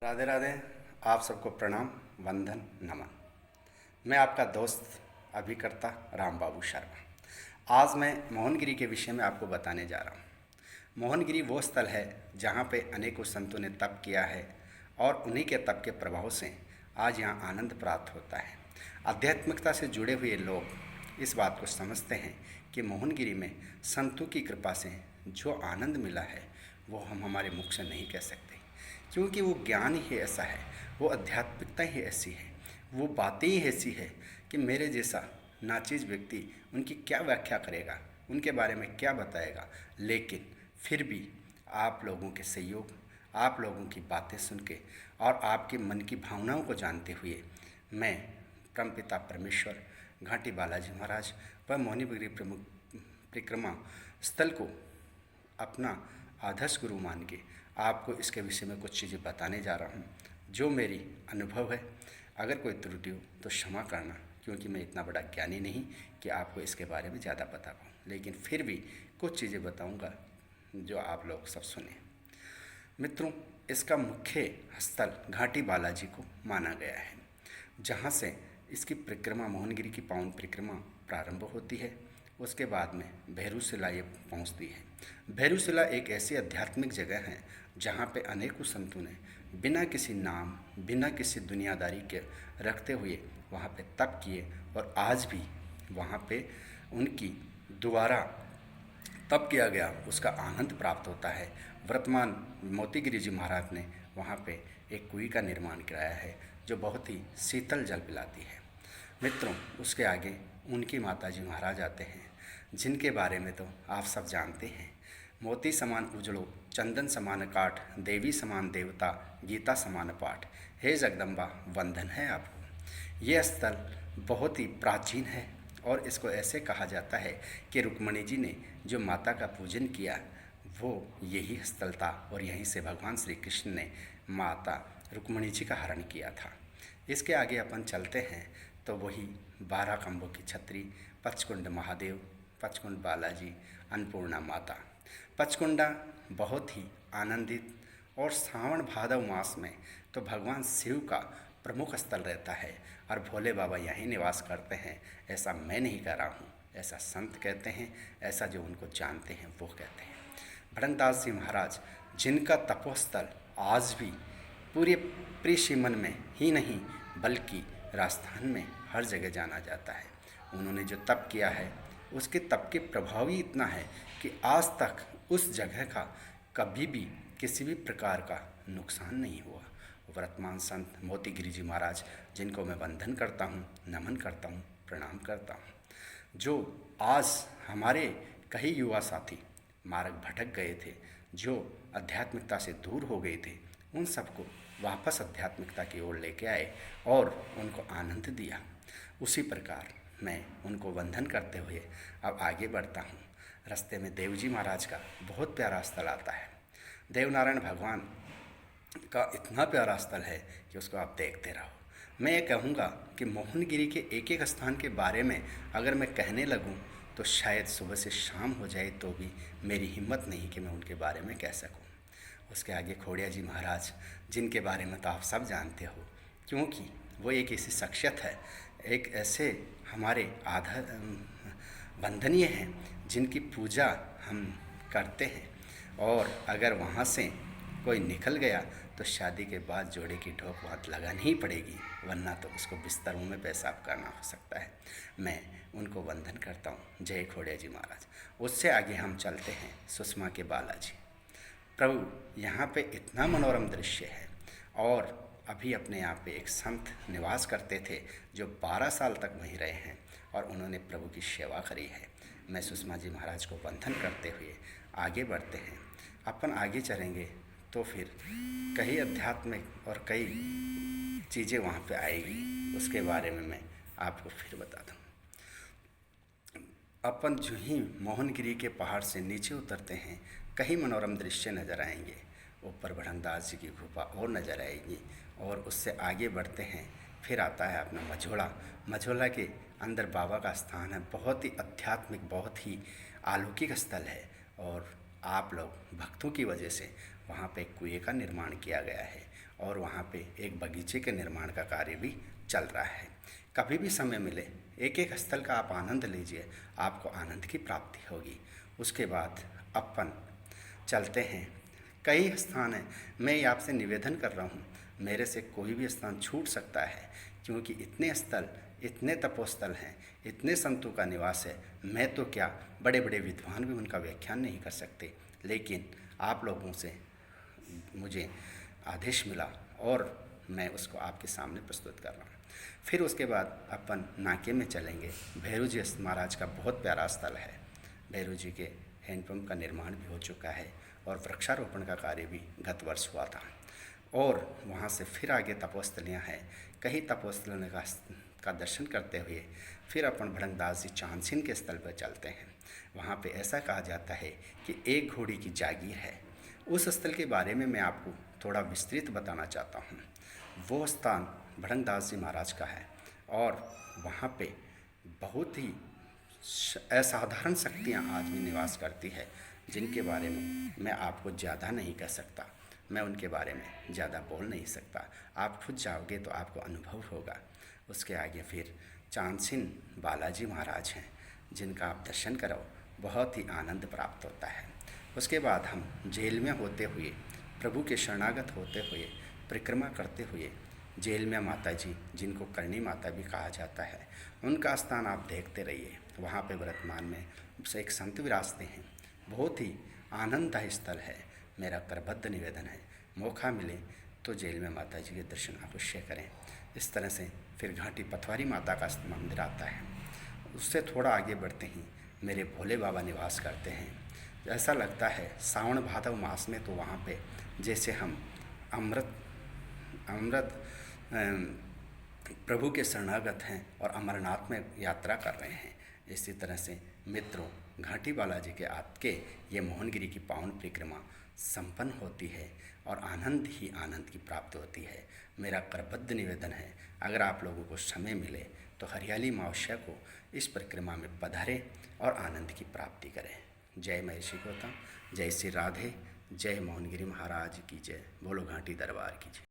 राधे राधे। आप सबको प्रणाम, वंदन, नमन। मैं आपका दोस्त अभिकर्ता राम बाबू शर्मा। आज मैं मोहनगिरी के विषय में आपको बताने जा रहा हूँ। मोहनगिरी वो स्थल है जहाँ पे अनेकों संतों ने तप किया है और उन्हीं के तप के प्रभाव से आज यहाँ आनंद प्राप्त होता है। आध्यात्मिकता से जुड़े हुए लोग इस बात को समझते हैं कि मोहनगिरी में संतों की कृपा से जो आनंद मिला है वो हम हमारे मुख से नहीं कह सकते, क्योंकि वो ज्ञान ही ऐसा है, वो आध्यात्मिकता ही ऐसी है, वो बातें ही ऐसी है कि मेरे जैसा नाचीज व्यक्ति उनकी क्या व्याख्या करेगा, उनके बारे में क्या बताएगा। लेकिन फिर भी आप लोगों के सहयोग, आप लोगों की बातें सुन के और आपके मन की भावनाओं को जानते हुए मैं परमपिता परमेश्वर, घाटी बालाजी महाराज व मोहनगिरी प्रमुख परिक्रमा स्थल को अपना आदर्श गुरु मान के आपको इसके विषय में कुछ चीज़ें बताने जा रहा हूँ जो मेरी अनुभव है। अगर कोई त्रुटि हो तो क्षमा करना, क्योंकि मैं इतना बड़ा ज्ञानी नहीं कि आपको इसके बारे में ज़्यादा बता पाऊँ, लेकिन फिर भी कुछ चीज़ें बताऊँगा जो आप लोग सब सुने। मित्रों, इसका मुख्य स्थल घाटी बालाजी को माना गया है, जहाँ से इसकी परिक्रमा, मोहनगिरी की पावन परिक्रमा प्रारंभ होती है। उसके बाद में भैरूशिला ये पहुँचती है। भैरूशिला एक ऐसी आध्यात्मिक जगह है जहाँ पे अनेकों संतों ने बिना किसी नाम, बिना किसी दुनियादारी के रखते हुए वहाँ पे तप किए और आज भी वहाँ पे उनकी दोबारा तप किया गया उसका आनंद प्राप्त होता है। वर्तमान मोतीगिरी जी महाराज ने वहाँ पे एक कुएं का निर्माण कराया है जो बहुत ही शीतल जल पिलाती है। मित्रों, उसके आगे उनकी माता जी महाराज आते हैं, जिनके बारे में तो आप सब जानते हैं। मोती समान उजड़ो, चंदन समान काठ, देवी समान देवता, गीता समान पाठ, हे जगदम्बा वंदन है आपको। ये स्थल बहुत ही प्राचीन है और इसको ऐसे कहा जाता है कि रुक्मणी जी ने जो माता का पूजन किया वो यही स्थल था और यहीं से भगवान श्री कृष्ण ने माता रुक्मणी जी का हरण किया था। इसके आगे अपन चलते हैं तो वही 12 खंभों की छतरी, पचकुंड महादेव, पचकुंड बालाजी, अन्नपूर्णा माता। पचकुंडा बहुत ही आनंदित और श्रावण भादव मास में तो भगवान शिव का प्रमुख स्थल रहता है और भोले बाबा यहीं निवास करते हैं। ऐसा मैं नहीं कह रहा हूँ, ऐसा संत कहते हैं, ऐसा जो उनको जानते हैं वो कहते हैं। भड़ंगदास जी महाराज, जिनका तपोस्थल आज भी पूरे प्रियसीमन में ही नहीं बल्कि राजस्थान में हर जगह जाना जाता है। उन्होंने जो तप किया है उसके तप के प्रभाव ही इतना है कि आज तक उस जगह का कभी भी किसी भी प्रकार का नुकसान नहीं हुआ। वर्तमान संत मोतीगिरी जी महाराज, जिनको मैं वंदन करता हूँ, नमन करता हूँ, प्रणाम करता हूँ, जो आज हमारे कई युवा साथी मार्ग भटक गए थे, जो आध्यात्मिकता से दूर हो गए थे, उन सबको वापस आध्यात्मिकता की ओर लेके आए और उनको आनंद दिया। उसी प्रकार मैं उनको वंदन करते हुए अब आगे बढ़ता हूँ। रास्ते में देवजी महाराज का बहुत प्यारा स्थल आता है। देवनारायण भगवान का इतना प्यारा स्थल है कि उसको आप देखते रहो। मैं ये कहूँगा कि मोहनगिरी के एक एक स्थान के बारे में अगर मैं कहने लगूँ तो शायद सुबह से शाम हो जाए तो भी मेरी हिम्मत नहीं कि मैं उनके बारे में कह सकूँ। उसके आगे खोड़िया जी महाराज, जिनके बारे में तो आप सब जानते हो, क्योंकि वो एक ऐसी शख्सियत है, एक ऐसे हमारे वंदनीय हैं जिनकी पूजा हम करते हैं। और अगर वहाँ से कोई निकल गया तो शादी के बाद जोड़े की ठोक वहाँ लगानी ही पड़ेगी, वरना तो उसको बिस्तरों में पेशाब करना हो सकता है। मैं उनको वंदन करता हूँ। जय खोड़िया जी महाराज। उससे आगे हम चलते हैं सुषमा के बालाजी। प्रभु, यहाँ पे इतना मनोरम दृश्य है और अभी अपने यहाँ पे एक संत निवास करते थे जो 12 साल तक वहीं रहे हैं और उन्होंने प्रभु की सेवा करी है। मैं सुषमा जी महाराज को वंदन करते हुए आगे बढ़ते हैं। अपन आगे चलेंगे तो फिर कई आध्यात्मिक और कई चीज़ें वहाँ पे आएगी, उसके बारे में मैं आपको फिर बता दूँ। अपन जो ही मोहनगिरी के पहाड़ से नीचे उतरते हैं, कई मनोरम दृश्य नज़र आएंगे। ऊपर भड़ंगदास जी की गुफा और नज़र आएगी और उससे आगे बढ़ते हैं, फिर आता है अपना मझोला। मझोला के अंदर बाबा का स्थान है, बहुत ही आध्यात्मिक, बहुत ही अलौकिक स्थल है और आप लोग भक्तों की वजह से वहाँ पे कुएं का निर्माण किया गया है और वहाँ पे एक बगीचे के निर्माण का कार्य भी चल रहा है। कभी भी समय मिले एक एक स्थल का आप आनंद लीजिए, आपको आनंद की प्राप्ति होगी। उसके बाद अपन चलते हैं, कई स्थान हैं। मैं ये आपसे निवेदन कर रहा हूँ, मेरे से कोई भी स्थान छूट सकता है, क्योंकि इतने स्थल, इतने तपोस्थल हैं, इतने संतों का निवास है। मैं तो क्या, बड़े बड़े विद्वान भी उनका व्याख्यान नहीं कर सकते, लेकिन आप लोगों से मुझे आदेश मिला और मैं उसको आपके सामने प्रस्तुत कर रहा हूँ। फिर उसके बाद अपन नाके में चलेंगे। भैरू जी महाराज का बहुत प्यारा स्थल है। भैरू जी के हैंडपम्प का निर्माण भी हो चुका है और वृक्षारोपण का कार्य भी गत वर्ष हुआ था। और वहाँ से फिर आगे तपोस्थलियाँ हैं। कई तपोस्थलों का दर्शन करते हुए फिर अपन भड़ंगदास जी चांदसिन के स्थल पर चलते हैं। वहाँ पे ऐसा कहा जाता है कि एक घोड़ी की जागीर है। उस स्थल के बारे में मैं आपको थोड़ा विस्तृत बताना चाहता हूँ। वो स्थान भड़ंगदास जी महाराज का है और वहाँ पे बहुत ही असाधारण शक्तियाँ आज भी निवास करती है, जिनके बारे में मैं आपको ज़्यादा नहीं कह सकता। मैं उनके बारे में ज़्यादा बोल नहीं सकता। आप खुद जाओगे तो आपको अनुभव होगा। उसके आगे फिर चांदसिन बालाजी महाराज हैं, जिनका आप दर्शन करो, बहुत ही आनंद प्राप्त होता है। उसके बाद हम जेल में होते हुए, प्रभु के शरणागत होते हुए, परिक्रमा करते हुए जेल में माता जी, जिनको करणी माता भी कहा जाता है, उनका स्थान आप देखते रहिए। वहाँ पे वर्तमान में से एक संत विराजते हैं। बहुत ही आनंददायी स्थल है। मेरा करबद्ध निवेदन है, मौका मिले तो जेल में माता जी के दर्शन अवश्य करें। इस तरह से फिर घाटी पथवारी माता का मंदिर आता है। उससे थोड़ा आगे बढ़ते ही मेरे भोले बाबा निवास करते हैं। ऐसा लगता है सावन भादव मास में तो वहाँ पे जैसे हम अमृत अमृत प्रभु के शरणागत हैं और अमरनाथ में यात्रा कर रहे हैं। इसी तरह से मित्रों, घाटी बालाजी के आपके ये मोहनगिरी की पावन परिक्रमा संपन्न होती है और आनंद ही आनंद की प्राप्ति होती है। मेरा करबद्ध निवेदन है, अगर आप लोगों को समय मिले तो हरियाली अमावस्या को इस परिक्रमा में पधारें और आनंद की प्राप्ति करें। जय महर्षि गौतम, जय श्री राधे, जय मोहनगिरी महाराज की जय, बोलो घाटी दरबार की जय।